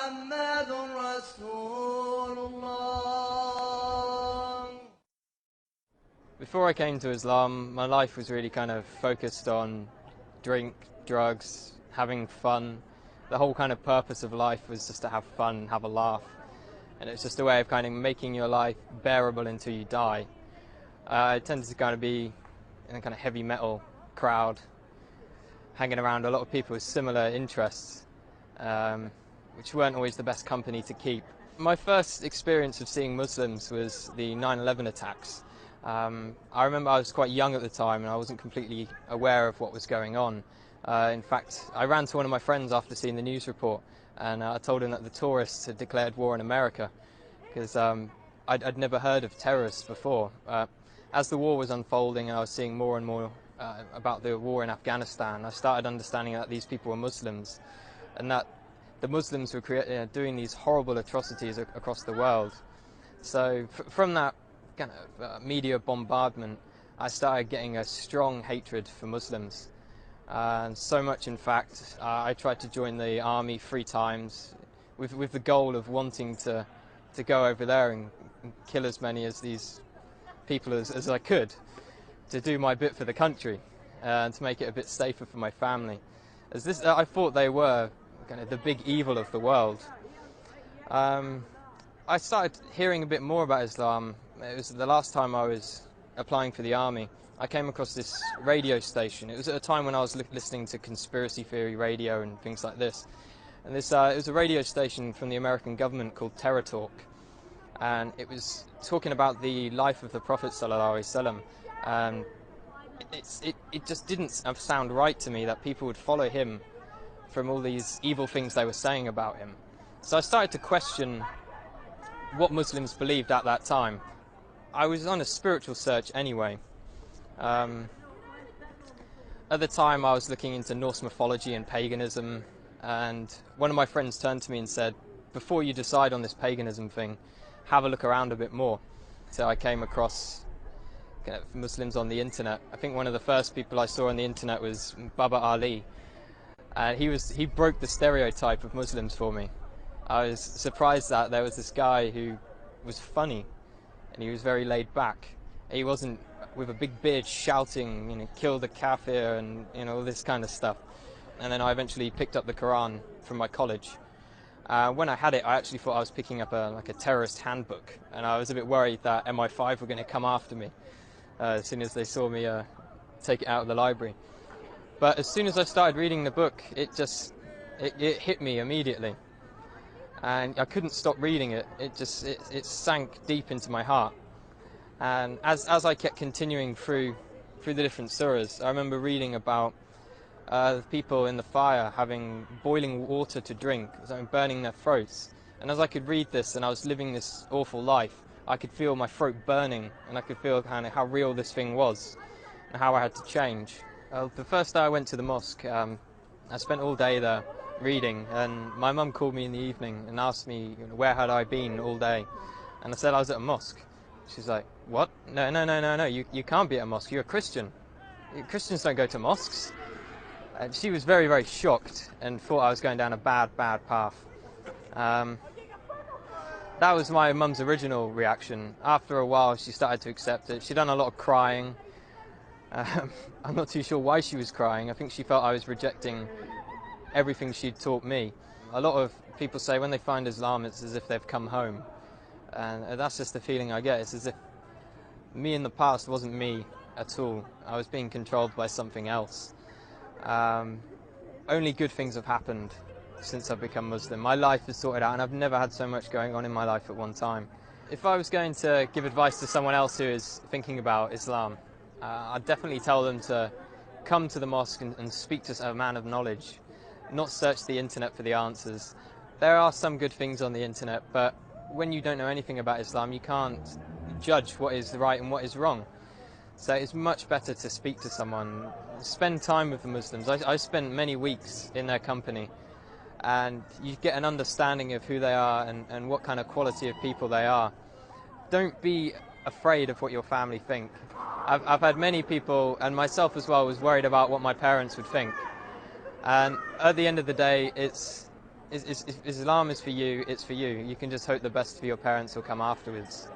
محمد رسول الله. Before I came to Islam, my life was really kind of focused on drink, drugs, having fun. The whole kind of purpose of life was just to have fun, have a laugh. And it's just a way of kind of making your life bearable until you die. I tended to kind of be in a kind of heavy metal crowd, hanging around a lot of people with similar interests, which weren't always the best company to keep. My first experience of seeing Muslims was the 9/11 attacks. I remember I was quite young at the time and I wasn't completely aware of what was going on. In fact, I ran to one of my friends after seeing the news report and I told him that the tourists had declared war in America because I'd never heard of terrorists before. As the war was unfolding and I was seeing more and more about the war in Afghanistan, I started understanding that these people were Muslims and that the Muslims were doing these horrible atrocities across the world. So from that kind of media bombardment, I started getting a strong hatred for Muslims. And so much, in fact, I tried to join the army 3 times with the goal of wanting to go over there and kill as many of these people as I could, to do my bit for the country and to make it a bit safer for my family. I thought they were kind of the big evil of the world. I started hearing a bit more about Islam. It was the last time I was applying for the army. I came across this radio station. It was at a time when I was listening to conspiracy theory radio and things like this. And it was a radio station from the American government called Terror Talk. And it was talking about the life of the Prophet ﷺ. And it just didn't sound right to me that people would follow him from all these evil things they were saying about him. So I started to question what Muslims believed at that time. I was on a spiritual search anyway. At the time I was looking into Norse mythology and paganism, and one of my friends turned to me and said, before you decide on this paganism thing, have a look around a bit more. So I came across Muslims on the internet. I think one of the first people I saw on the internet was Baba Ali. And he broke the stereotype of Muslims for me. I was surprised that there was this guy who was funny and he was very laid back. He wasn't with a big beard shouting, kill the kafir and all this kind of stuff. And then I eventually picked up the Quran from my college. When I had it, I actually thought I was picking up a terrorist handbook, and I was a bit worried that MI5 were going to come after me as soon as they saw me take it out of the library. But as soon as I started reading the book, it hit me immediately, and I couldn't stop reading it. It sank deep into my heart. And as I kept continuing through the different surahs, I remember reading about the people in the fire having boiling water to drink, burning their throats. And as I could read this and I was living this awful life, I could feel my throat burning, and I could feel kind of how real this thing was and how I had to change. The first day I went to the mosque, I spent all day there reading, and my mum called me in the evening and asked me where had I been all day, and I said I was at a mosque. She's like, what? No, you can't be at a mosque, you're a Christian. Christians don't go to mosques. And she was very, very shocked and thought I was going down a bad path. That was my mum's original reaction. After a while she started to accept it. She'd done a lot of crying. I'm not too sure why she was crying. I think she felt I was rejecting everything she'd taught me. A lot of people say when they find Islam, it's as if they've come home. And that's just the feeling I get. It's as if me in the past wasn't me at all. I was being controlled by something else. Only good things have happened since I've become Muslim. My life is sorted out, and I've never had so much going on in my life at one time. If I was going to give advice to someone else who is thinking about Islam, I'd definitely tell them to come to the mosque and speak to a man of knowledge, not search the internet for the answers. There are some good things on the internet, but when you don't know anything about Islam, you can't judge what is right and what is wrong. So it's much better to speak to someone, spend time with the Muslims. I spent many weeks in their company, and you get an understanding of who they are and what kind of quality of people they are. Don't be afraid of what your family think. I've had many people, and myself as well, was worried about what my parents would think. And at the end of the day, it's Islam is for you. It's for you. You can just hope the best for your parents will come afterwards.